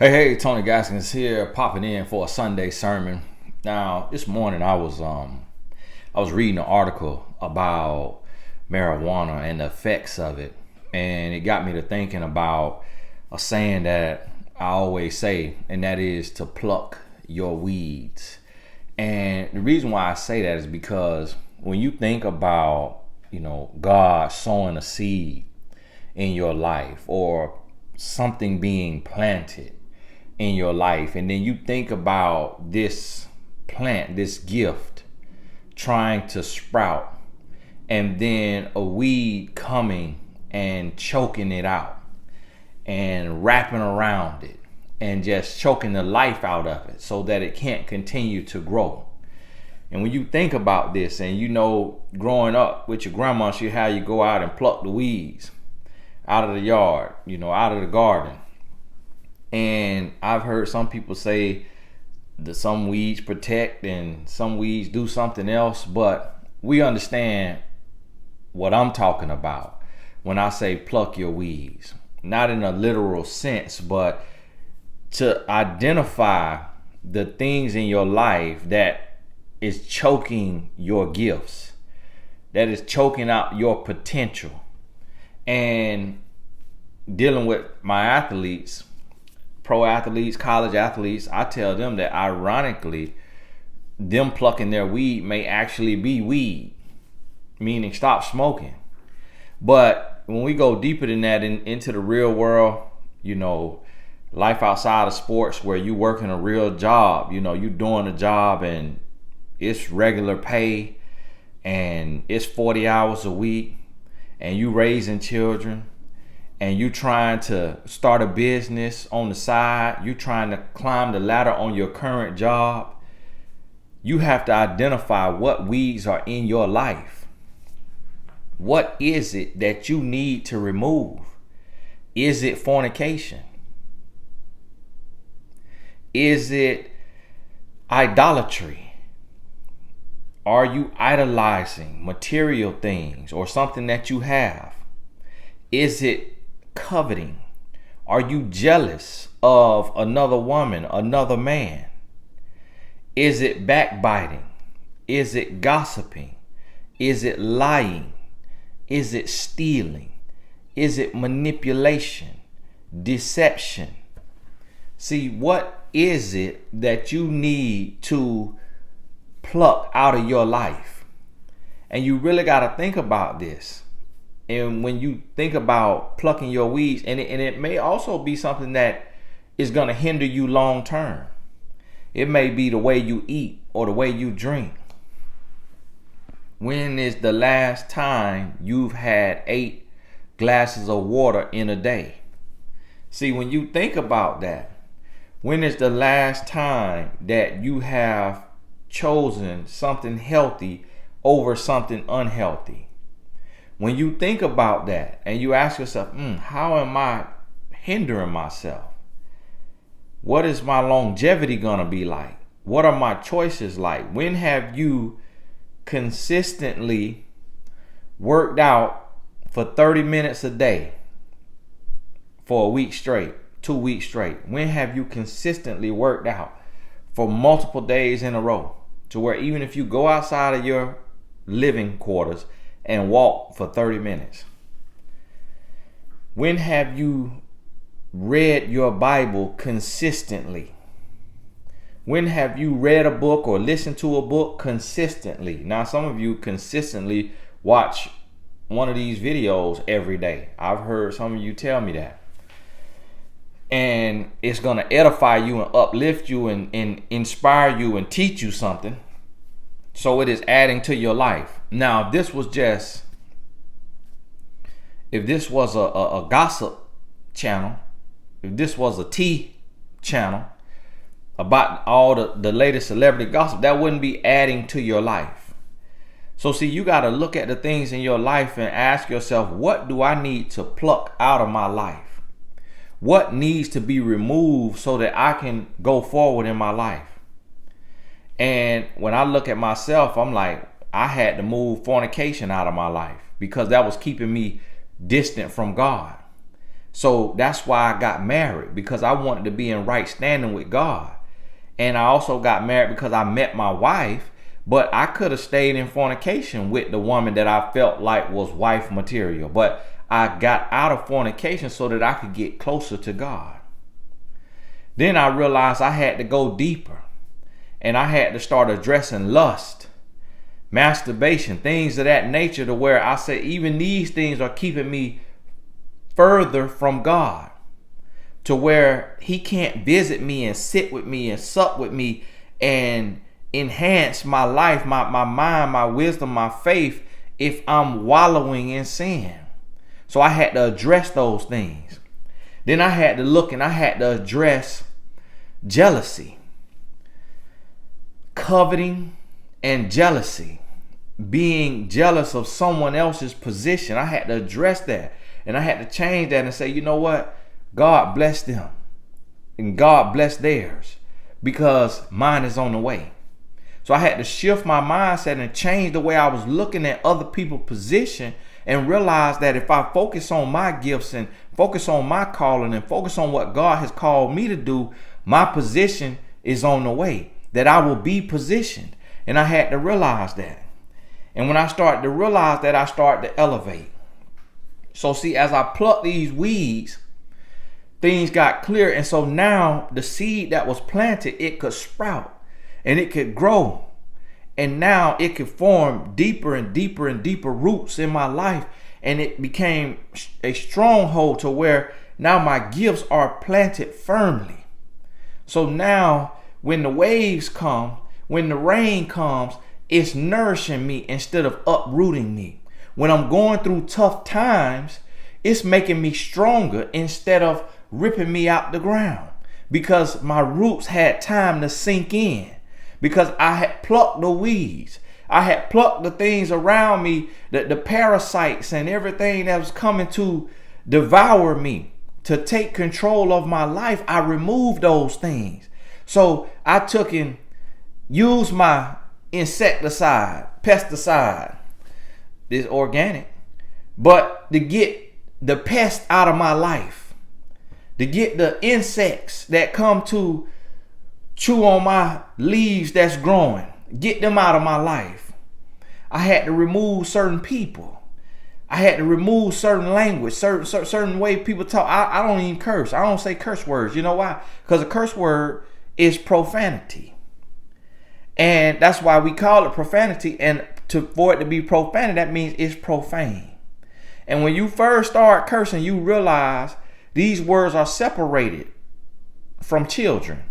Hey, Tony Gaskins here, popping in for a Sunday sermon. Now, this morning I was reading an article about marijuana and the effects of it, and it got me to thinking about a saying that I always say, and that is to pluck your weeds. And the reason why I say that is because when you think about, God sowing a seed in your life or something being planted in your life, and then you think about this plant, this gift trying to sprout, and then a weed coming and choking it out and wrapping around it and just choking the life out of it so that it can't continue to grow. And when you think about this, and growing up with your grandma, she had you go out and pluck the weeds out of the yard, out of the garden. And I've heard some people say that some weeds protect and some weeds do something else, but we understand what I'm talking about when I say pluck your weeds. Not in a literal sense, but to identify the things in your life that is choking your gifts, that is choking out your potential. And dealing with my athletes, pro athletes, college athletes, I tell them that ironically, them plucking their weed may actually be weed, meaning stop smoking. But when we go deeper than that into the real world, life outside of sports where you working a real job, you doing a job and it's regular pay and it's 40 hours a week and you raising children and you trying to start a business on the side, you trying to climb the ladder on your current job, you have to identify what weeds are in your life. What is it that you need to remove? Is it fornication? Is it idolatry? Are you idolizing material things or something that you have? Is it coveting? Are you jealous of another woman, another man? Is it backbiting? Is it gossiping? Is it lying? Is it stealing? Is it manipulation? Deception? See, what is it that you need to pluck out of your life? And you really got to think about this. And when you think about plucking your weeds, and it may also be something that is going to hinder you long term. It may be the way you eat or the way you drink. When is the last time you've had 8 glasses of water in a day? See, when you think about that, when is the last time that you have chosen something healthy over something unhealthy? When you think about that and you ask yourself, how am I hindering myself? What is my longevity gonna be like? What are my choices like? When have you consistently worked out for 30 minutes a day for a week straight, 2 weeks straight? When have you consistently worked out for multiple days in a row, to where even if you go outside of your living quarters and walk for 30 minutes? When have you read your Bible consistently? When have you read a book or listened to a book consistently? Now, some of you consistently watch one of these videos every day. I've heard some of you tell me that. And it's going to edify you and uplift you and inspire you and teach you something. So it is adding to your life. Now, if this was a gossip channel, if this was a tea channel about all the latest celebrity gossip, that wouldn't be adding to your life. So see, you got to look at the things in your life and ask yourself, what do I need to pluck out of my life? What needs to be removed so that I can go forward in my life? And when I look at myself, I'm like, I had to move fornication out of my life because that was keeping me distant from God. So that's why I got married, because I wanted to be in right standing with God. And I also got married because I met my wife, but I could have stayed in fornication with the woman that I felt like was wife material. But I got out of fornication so that I could get closer to God. Then I realized I had to go deeper, and I had to start addressing lust, masturbation, things of that nature, to where I say even these things are keeping me further from God, to where he can't visit me and sit with me and sup with me and enhance my life, my mind, my wisdom, my faith, if I'm wallowing in sin. So I had to address those things. Then I had to look and I had to address jealousy, coveting, and jealousy. Being jealous of someone else's position. I had to address that. And I had to change that and say, you know what? God bless them. And God bless theirs. Because mine is on the way. So I had to shift my mindset and change the way I was looking at other people's position, and realize that if I focus on my gifts and focus on my calling and focus on what God has called me to do, my position is on the way. That I will be positioned. And I had to realize that. And when I started to realize that, I started to elevate. So see, as I plucked these weeds, things got clear. And so now the seed that was planted, it could sprout and it could grow. And now it could form deeper and deeper and deeper roots in my life. And it became a stronghold to where now my gifts are planted firmly. So now when the waves come, when the rain comes, it's nourishing me instead of uprooting me. When I'm going through tough times, it's making me stronger instead of ripping me out the ground, because my roots had time to sink in, because I had plucked the weeds. I had plucked the things around me, the parasites and everything that was coming to devour me, to take control of my life. I removed those things. So I took and used my insecticide, pesticide, this organic, but to get the pest out of my life, to get the insects that come to chew on my leaves that's growing, get them out of my life. I had to remove certain people. I had to remove certain language, certain way people talk. I don't even curse. I don't say curse words. You know why? Because a curse word is profanity. And that's why we call it profanity. And for it to be profanity, that means it's profane. And when you first start cursing, you realize these words are separated from children,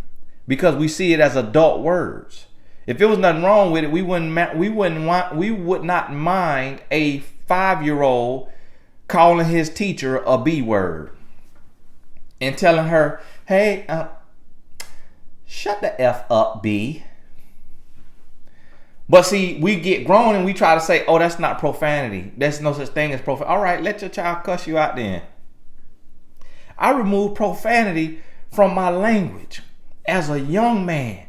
because we see it as adult words. If there was nothing wrong with it, we would not mind a 5-year-old calling his teacher a B word and telling her, hey, shut the F up, B. But see, we get grown and we try to say, oh, that's not profanity. There's no such thing as profanity. All right, let your child cuss you out then. I removed profanity from my language as a young man.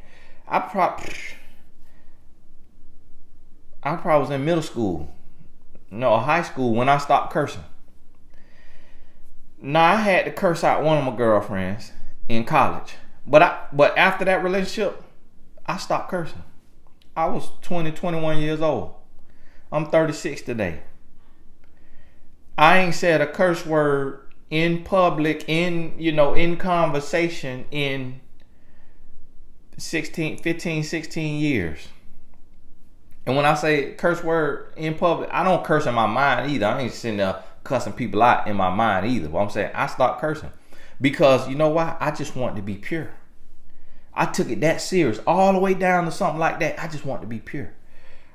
I probably was in middle school, high school, when I stopped cursing. Now, I had to curse out one of my girlfriends in college. But after that relationship, I stopped cursing. I was 21 years old. I'm 36 today. I ain't said a curse word in public, in conversation in 15, 16 years. And when I say curse word in public, I don't curse in my mind either. I ain't sitting there cussing people out in my mind either. But I'm saying I stopped cursing because, you know why? I just wanted to be pure. I took it that serious, all the way down to something like that. I just want to be pure.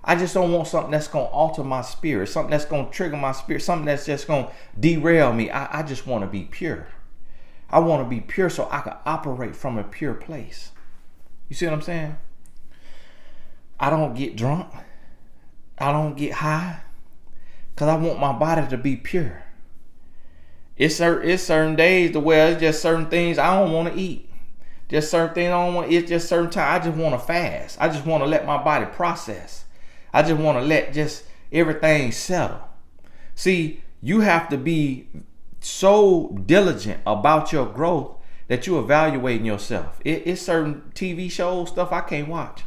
I just don't want something that's going to alter my spirit, something that's going to trigger my spirit, something that's just going to derail me. I just want to be pure. I want to be pure so I can operate from a pure place. You see what I'm saying? I don't get drunk. I don't get high because I want my body to be pure. It's certain days to where it's just certain things I don't want to eat. Just certain things I don't want. It's just certain time I just want to fast. I just want to let my body process. I just want to let just everything settle. See, you have to be so diligent about your growth that you evaluating yourself. It's certain TV shows, stuff I can't watch.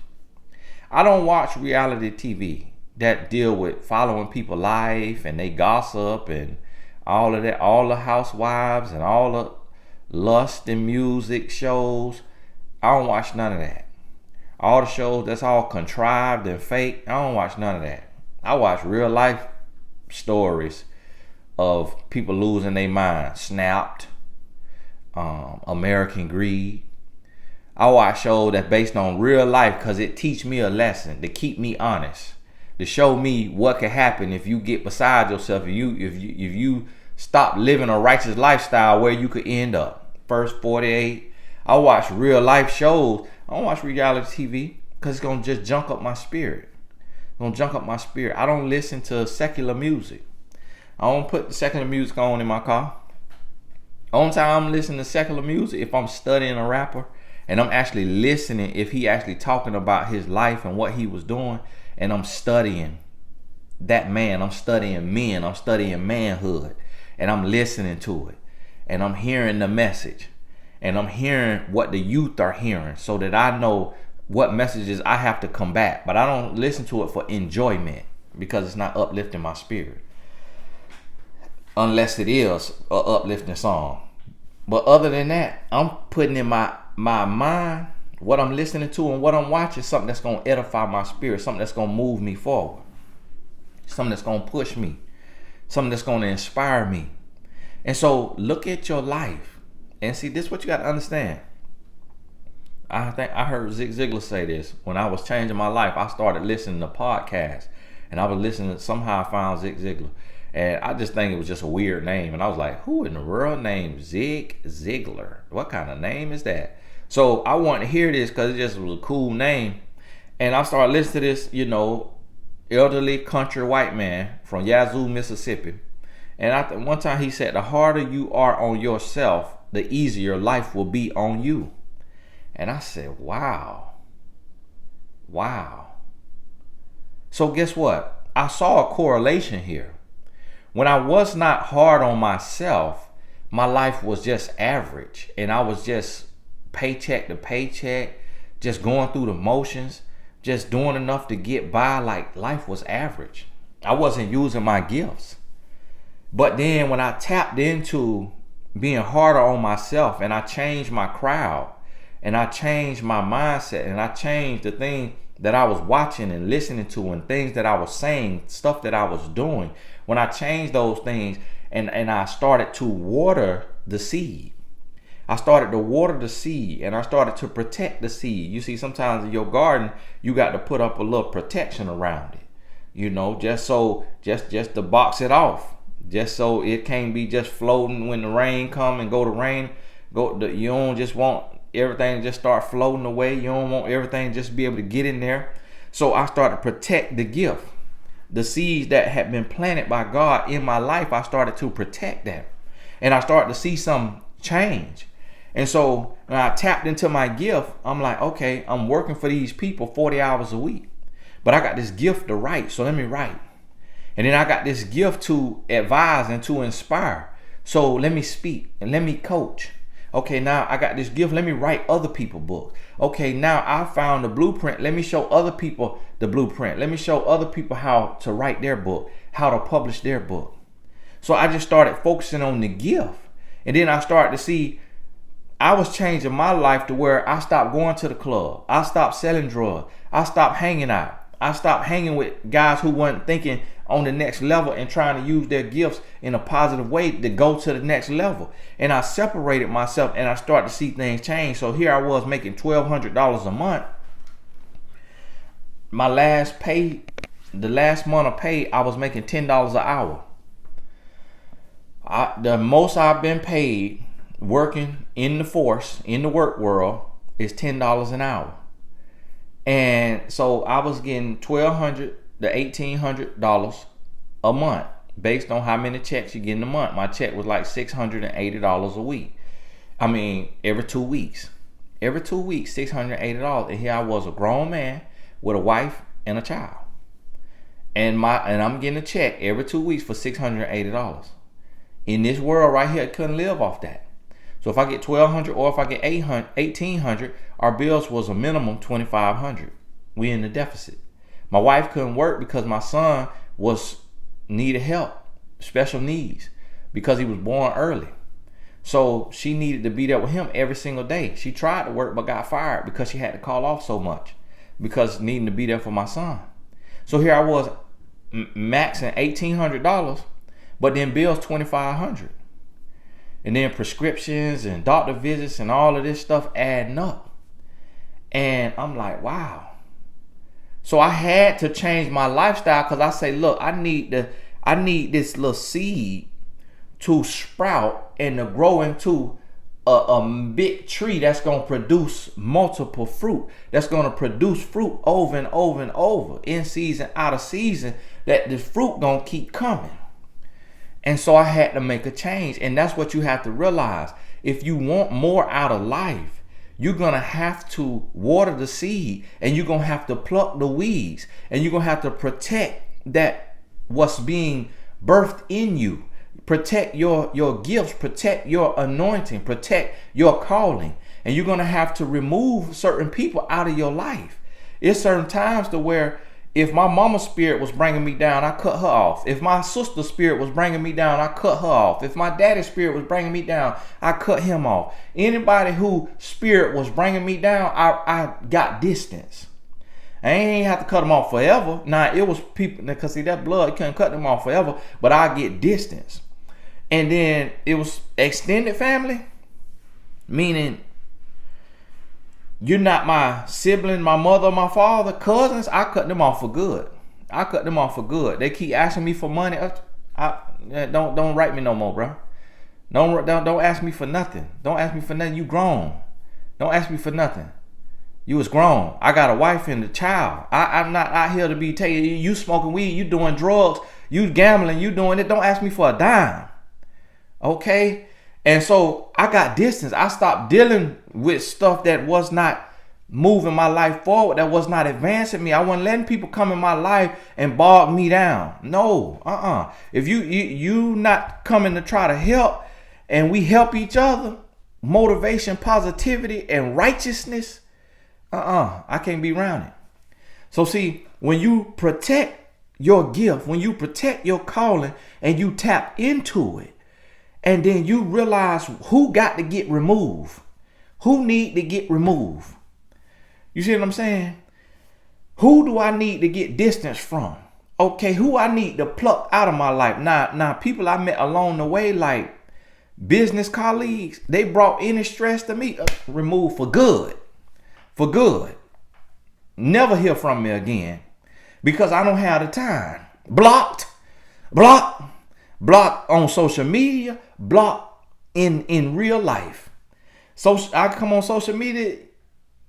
I don't watch reality TV that deal with following people's life and they gossip and all of that, all the housewives and all the lust and music shows. I don't watch none of that. All the shows that's all contrived and fake, I don't watch none of that. I watch real life stories of people losing their mind. Snapped, American Greed. I watch shows that's based on real life because it teach me a lesson, to keep me honest, to show me what can happen if you get beside yourself, if you stop living a righteous lifestyle, where you could end up. First 48. I watch real life shows. I don't watch reality TV because it's gonna just junk up my spirit. It's gonna junk up my spirit. I don't listen to secular music. I don't put the secular music on in my car. Only time I'm listening to secular music if I'm studying a rapper and I'm actually listening, if he actually talking about his life and what he was doing, and I'm studying that man, I'm studying men, I'm studying manhood, and I'm listening to it, and I'm hearing the message, and I'm hearing what the youth are hearing, so that I know what messages I have to combat. But I don't listen to it for enjoyment because it's not uplifting my spirit, unless it is a uplifting song. But other than that, I'm putting in my mind what I'm listening to and what I'm watching, something that's going to edify my spirit, something that's going to move me forward, something that's going to push me, something that's going to inspire me. And so look at your life and see, this is what you got to understand. I think I heard Zig Ziglar say this. When I was changing my life, I started listening to podcasts, and I was listening, somehow I found Zig Ziglar. And I just think it was just a weird name. And I was like, who in the world named Zig Ziglar? What kind of name is that? So I wanted to hear this because it just was a cool name. And I started listening to this, elderly country white man from Yazoo, Mississippi. And one time he said, the harder you are on yourself, the easier life will be on you. And I said, wow. So guess what? I saw a correlation here. When I was not hard on myself, my life was just average. And I was just paycheck to paycheck, just going through the motions, just doing enough to get by. Like, life was average. I wasn't using my gifts. But then when I tapped into being harder on myself, and I changed my crowd, and I changed my mindset, and I changed the thing that I was watching and listening to, and things that I was saying, stuff that I was doing, when I changed those things and I started to water the seed. I started to water the seed, and I started to protect the seed. You see, sometimes in your garden, you got to put up a little protection around it, just to box it off, just so it can't be just floating when the rain come and go to rain. You don't just want everything just start floating away. You don't want everything just to be able to get in there. So I started to protect the gift. The seeds that had been planted by God in my life, I started to protect that. And I started to see some change. And so when I tapped into my gift, I'm like, okay, I'm working for these people 40 hours a week. But I got this gift to write, so let me write. And then I got this gift to advise and to inspire. So let me speak and let me coach. Okay, now I got this gift. Let me write other people's books. Okay, now I found the blueprint. Let me show other people the blueprint. Let me show other people how to write their book, how to publish their book. So I just started focusing on the gift. And then I started to see I was changing my life to where I stopped going to the club. I stopped selling drugs. I stopped hanging out. I stopped hanging with guys who weren't thinking on the next level and trying to use their gifts in a positive way to go to the next level. And I separated myself, and I started to see things change. So here I was making $1,200 a month. My last pay, the last month of pay, I was making $10 an hour. The most I've been paid working in the force, in the work world, is $10 an hour. And so I was getting $1,200 to $1,800 a month based on how many checks you get in a month. My check was like $680 a week. I mean, every 2 weeks. Every 2 weeks, $680. And here I was, a grown man with a wife and a child. And I'm getting a check every 2 weeks for $680. In this world right here, I couldn't live off that. So if I get $1,200 or if I get $1,800, our bills was a minimum $2,500. We in the deficit. My wife couldn't work because my son needed help, special needs, because he was born early. So she needed to be there with him every single day. She tried to work but got fired because she had to call off so much because needing to be there for my son. So here I was maxing $1,800, but then bills $2,500. And then prescriptions and doctor visits and all of this stuff adding up. And I'm like, wow. So I had to change my lifestyle because I say, look, I need this little seed to sprout and to grow into a big tree that's going to produce multiple fruit. That's going to produce fruit over and over and over, in season, out of season, that the fruit going to keep coming. And so I had to make a change. And that's what you have to realize. If you want more out of life, you're going to have to water the seed, and you're going to have to pluck the weeds, and you're going to have to protect that what's being birthed in you. Protect your gifts, protect your anointing, protect your calling. And you're going to have to remove certain people out of your life. It's certain times to where if my mama's spirit was bringing me down, I cut her off. If my sister's spirit was bringing me down, I cut her off. If my daddy's spirit was bringing me down, I cut him off. Anybody whose spirit was bringing me down, I got distance. I ain't have to cut them off forever. Now, it was people, because see, that blood, you couldn't cut them off forever, but I get distance. And then it was extended family, meaning you're not my sibling, my mother, my father, cousins. I cut them off for good. I cut them off for good. They keep asking me for money. Don't write me no more, bro. Don't ask me for nothing. Don't ask me for nothing. You grown. Don't ask me for nothing. You was grown. I got a wife and a child. I'm not out here to be taking you smoking weed, you doing drugs, you gambling, you doing it. Don't ask me for a dime. Okay? And so I got distance. I stopped dealing with stuff that was not moving my life forward, that was not advancing me. I wasn't letting people come in my life and bog me down. No, If you not coming to try to help, and we help each other, motivation, positivity, and righteousness, I can't be around it. So see, when you protect your gift, when you protect your calling, and you tap into it, and then you realize who got to get removed, who need to get removed. You see what I'm saying? Who do I need to get distance from? Okay, who I need to pluck out of my life. Now, people I met along the way, like business colleagues, they brought any stress to me, removed for good. For good. Never hear from me again, because I don't have the time. Blocked on social media, blocked in real life. So I come on social media,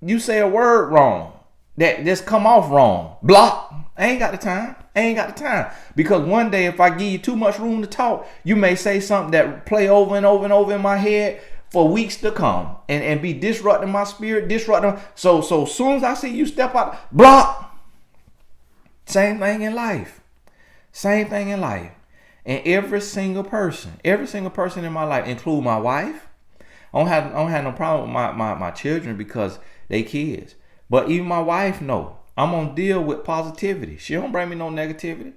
you say a word wrong, that just come off wrong. Block. I ain't got the time. Because one day if I give you too much room to talk, you may say something that play over and over and over in my head for weeks to come, and be disrupting my spirit, disrupting. So soon as I see you step out, block. Same thing in life. And every single person in my life, include my wife. I don't have no problem with my children because they kids. But even my wife know I'm gonna deal with positivity. She don't bring me no negativity.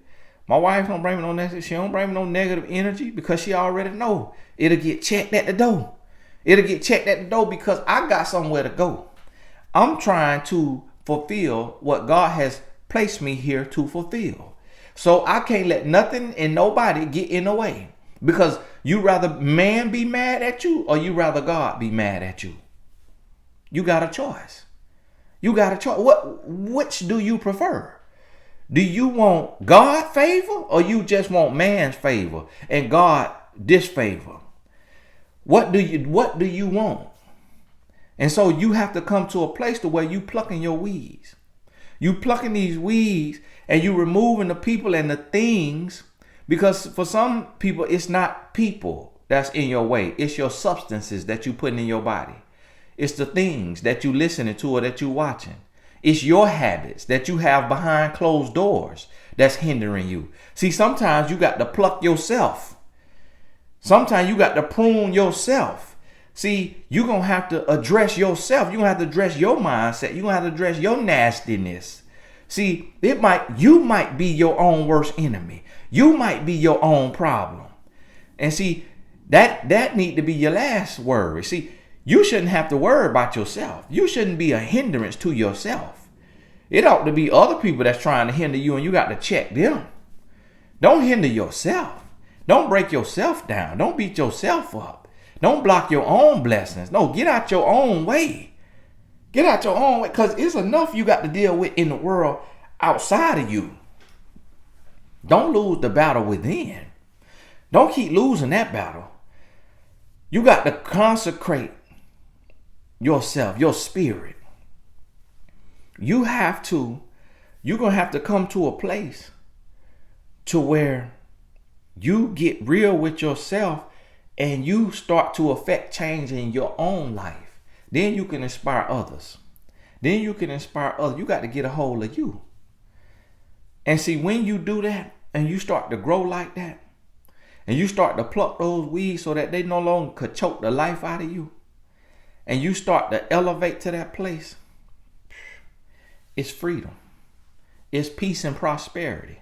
My wife don't bring me no negativity. She don't bring me no negative energy, because she already know it'll get checked at the door. Because I got somewhere to go. I'm trying to fulfill what God has placed me here to fulfill. So I can't let nothing and nobody get in the way, because you rather man be mad at you, or you rather God be mad at you. You got a choice. Which do you prefer? Do you want God favor, or you just want man's favor and God disfavor? What do you want? And so you have to come to a place to where you plucking your weeds. You plucking these weeds, and you removing the people and the things, because for some people it's not people that's in your way. It's your substances that you putting in your body. It's the things that you listening to or that you watching. It's your habits that you have behind closed doors that's hindering you. See, sometimes you got to pluck yourself. Sometimes you got to prune yourself. See, you're going to have to address yourself. You're going to have to address your mindset. You're going to have to address your nastiness. See, you might be your own worst enemy. You might be your own problem. And see, that need to be your last worry. See, you shouldn't have to worry about yourself. You shouldn't be a hindrance to yourself. It ought to be other people that's trying to hinder you, and you got to check them. Don't hinder yourself. Don't break yourself down. Don't beat yourself up. Don't block your own blessings. No, get out your own way. Get out your own way, because it's enough you got to deal with in the world outside of you. Don't lose the battle within. Don't keep losing that battle. You got to consecrate yourself, your spirit. You're going to have to come to a place to where you get real with yourself and you start to affect change in your own life. Then you can inspire others. You got to get a hold of you. And see, when you do that and you start to grow like that, and you start to pluck those weeds so that they no longer could choke the life out of you, and you start to elevate to that place, it's freedom. It's peace and prosperity.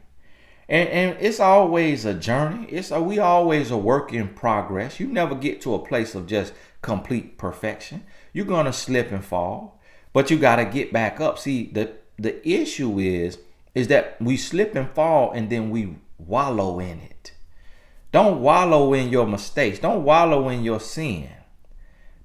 And it's always a journey. We always a work in progress. You never get to a place of just complete perfection. You're going to slip and fall, but you got to get back up. See, the issue is that we slip and fall and then we wallow in it. Don't wallow in your mistakes. Don't wallow in your sin.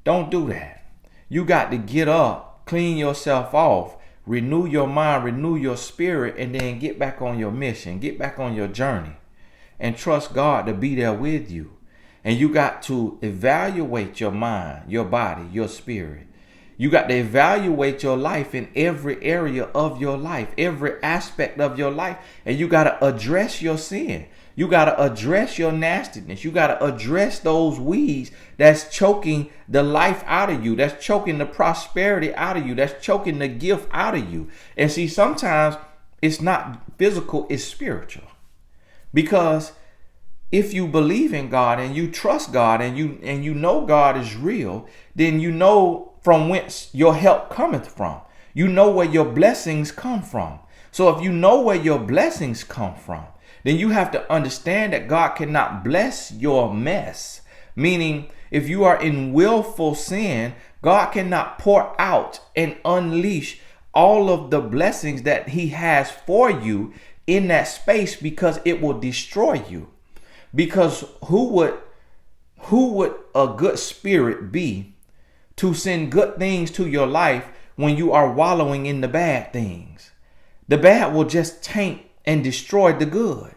Don't do that. You got to get up, clean yourself off, renew your mind, renew your spirit, and then get back on your mission, get back on your journey, and trust God to be there with you. And you got to evaluate your mind, your body, your spirit. You got to evaluate your life in every area of your life, every aspect of your life, and you got to address your sin. You got to address your nastiness. You got to address those weeds that's choking the life out of you, that's choking the prosperity out of you, that's choking the gift out of you. And see, sometimes it's not physical, it's spiritual. Because if you believe in God and you trust God and you know God is real, then you know from whence your help cometh from. You know where your blessings come from. So if you know where your blessings come from, then you have to understand that God cannot bless your mess. Meaning, if you are in willful sin, God cannot pour out and unleash all of the blessings that he has for you in that space, because it will destroy you. Because who would a good spirit be to send good things to your life when you are wallowing in the bad things? The bad will just taint and destroy the good.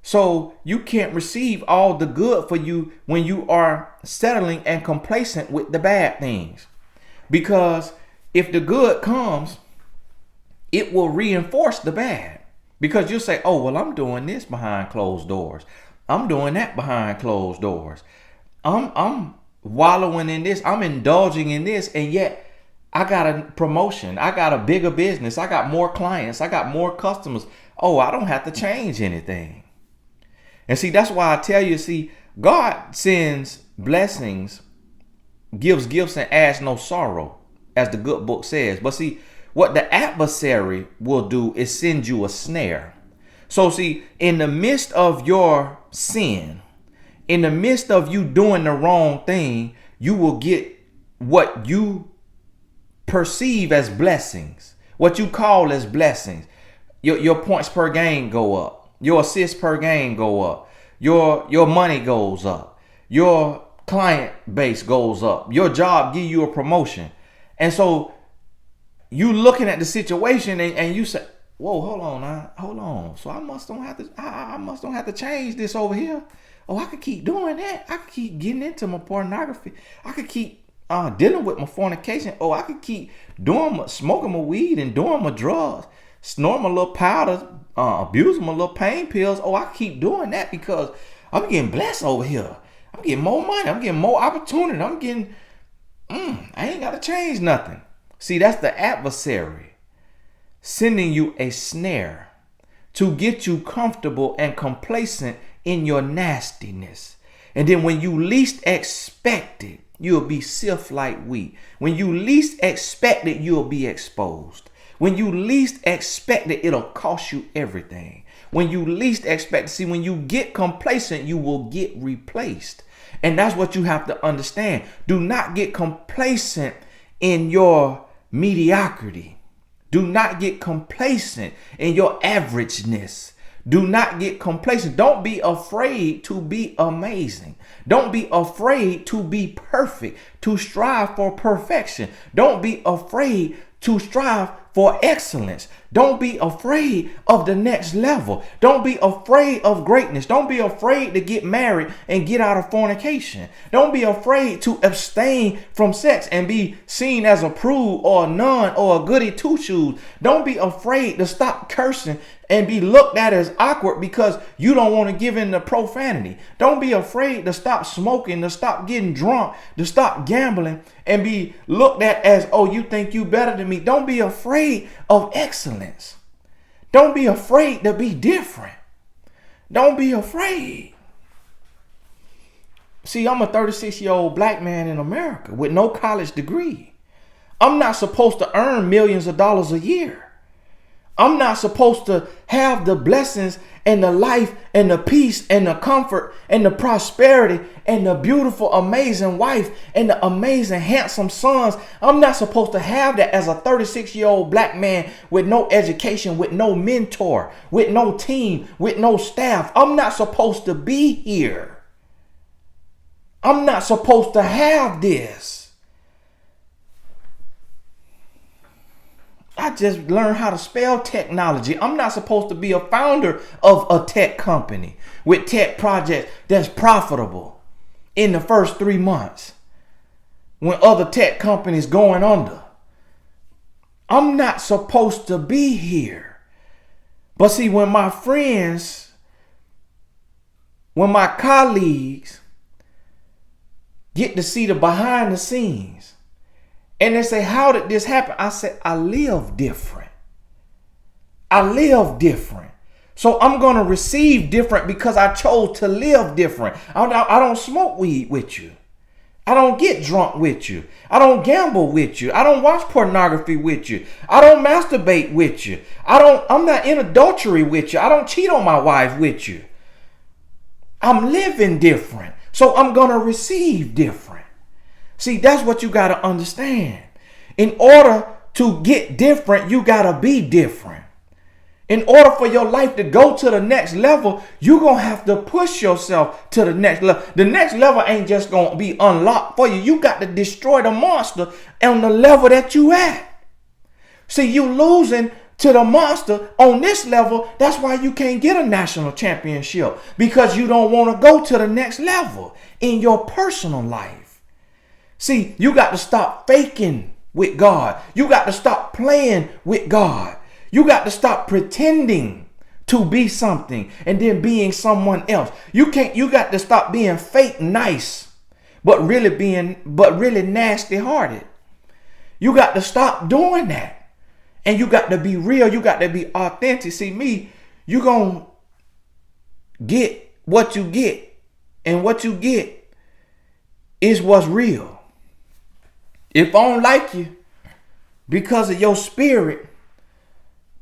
So you can't receive all the good for you when you are settling and complacent with the bad things. Because if the good comes, it will reinforce the bad. Because you'll say, oh, well, I'm doing this behind closed doors. I'm doing that behind closed doors. I'm wallowing in this. I'm indulging in this. And yet I got a promotion. I got a bigger business. I got more clients. I got more customers. Oh, I don't have to change anything. And see, that's why I tell you, see, God sends blessings, gives gifts, and adds no sorrow, as the good book says. But see, what the adversary will do is send you a snare. So see, in the midst of your sin, in the midst of you doing the wrong thing, you will get what you perceive as blessings, what you call as blessings. Your points per game go up. Your assists per game go up. Your money goes up. Your client base goes up. Your job give you a promotion. And so you looking at the situation and you say, whoa, hold on. So I must don't have to change this over here. Oh, I could keep doing that. I could keep getting into my pornography. I could keep dealing with my fornication. Oh, I could keep smoking my weed and doing my drugs, snorting my little powders, abusing my little pain pills. Oh, I keep doing that because I'm getting blessed over here. I'm getting more money. I'm getting more opportunity. I'm getting, I ain't got to change nothing. See, that's the adversary sending you a snare to get you comfortable and complacent in your nastiness. And then when you least expect it, you'll be sift like wheat. When you least expect it, you'll be exposed. When you least expect it, it'll cost you everything. When you least expect it, see, when you get complacent, you will get replaced. And that's what you have to understand. Do not get complacent in your mediocrity. Do not get complacent in your averageness. Do not get complacent. Don't be afraid to be amazing. Don't be afraid to be perfect, to strive for perfection. Don't be afraid to strive for excellence. Don't be afraid of the next level. Don't be afraid of greatness. Don't be afraid to get married and get out of fornication. Don't be afraid to abstain from sex and be seen as a prude or a nun or a goody two-shoes. Don't be afraid to stop cursing and be looked at as awkward because you don't want to give in to profanity. Don't be afraid to stop smoking, to stop getting drunk, to stop gambling and be looked at as, oh, you think you better than me. Don't be afraid of excellence. Don't be afraid to be different. Don't be afraid. See, I'm a 36-year-old black man in America with no college degree. I'm not supposed to earn millions of dollars a year. I'm not supposed to have the blessings and the life and the peace and the comfort and the prosperity and the beautiful, amazing wife and the amazing, handsome sons. I'm not supposed to have that as a 36-year-old black man with no education, with no mentor, with no team, with no staff. I'm not supposed to be here. I'm not supposed to have this. I just learned how to spell technology. I'm not supposed to be a founder of a tech company with tech projects that's profitable in the first 3 months when other tech companies going under. I'm not supposed to be here. But see, when my friends, when my colleagues get to see the behind the scenes, and they say, how did this happen? I said, I live different. I live different. So I'm going to receive different because I chose to live different. I don't smoke weed with you. I don't get drunk with you. I don't gamble with you. I don't watch pornography with you. I don't masturbate with you. I'm not in adultery with you. I don't cheat on my wife with you. I'm living different. So I'm going to receive different. See, that's what you got to understand. In order to get different, you got to be different. In order for your life to go to the next level, you're going to have to push yourself to the next level. The next level ain't just going to be unlocked for you. You got to destroy the monster on the level that you at. See, you losing to the monster on this level. That's why you can't get a national championship, because you don't want to go to the next level in your personal life. See, you got to stop faking with God. You got to stop playing with God. You got to stop pretending to be something and then being someone else. You got to stop being fake nice, but really nasty hearted. You got to stop doing that. And you got to be real. You got to be authentic. See, me, you going to get what you get, and what you get is what's real. If I don't like you because of your spirit,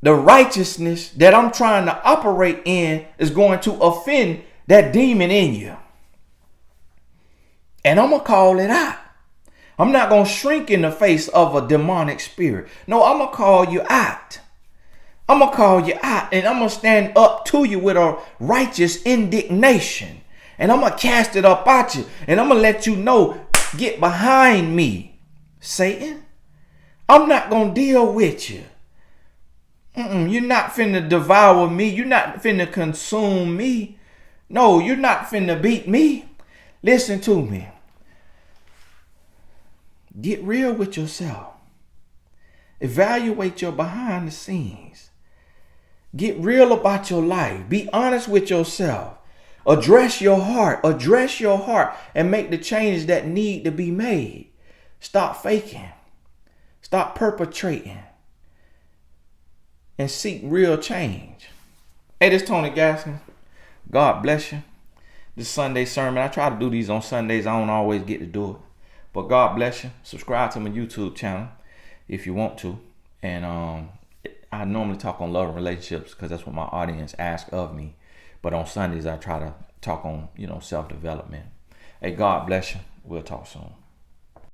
the righteousness that I'm trying to operate in is going to offend that demon in you. And I'm going to call it out. I'm not going to shrink in the face of a demonic spirit. No, I'm going to call you out. I'm going to call you out, and I'm going to stand up to you with a righteous indignation. And I'm going to cast it up at you. And I'm going to let you know, get behind me, Satan. I'm not going to deal with you. You're not finna devour me. You're not finna consume me. No, you're not finna beat me. Listen to me. Get real with yourself. Evaluate your behind the scenes. Get real about your life. Be honest with yourself. Address your heart. Address your heart and make the changes that need to be made. Stop faking. Stop perpetrating. And seek real change. Hey, this is Tony Gaskins. God bless you. this Sunday sermon. I try to do these on Sundays. I don't always get to do it. But God bless you. Subscribe to my YouTube channel if you want to. And I normally talk on love and relationships because that's what my audience asks of me. But on Sundays, I try to talk on, self-development. Hey, God bless you. We'll talk soon.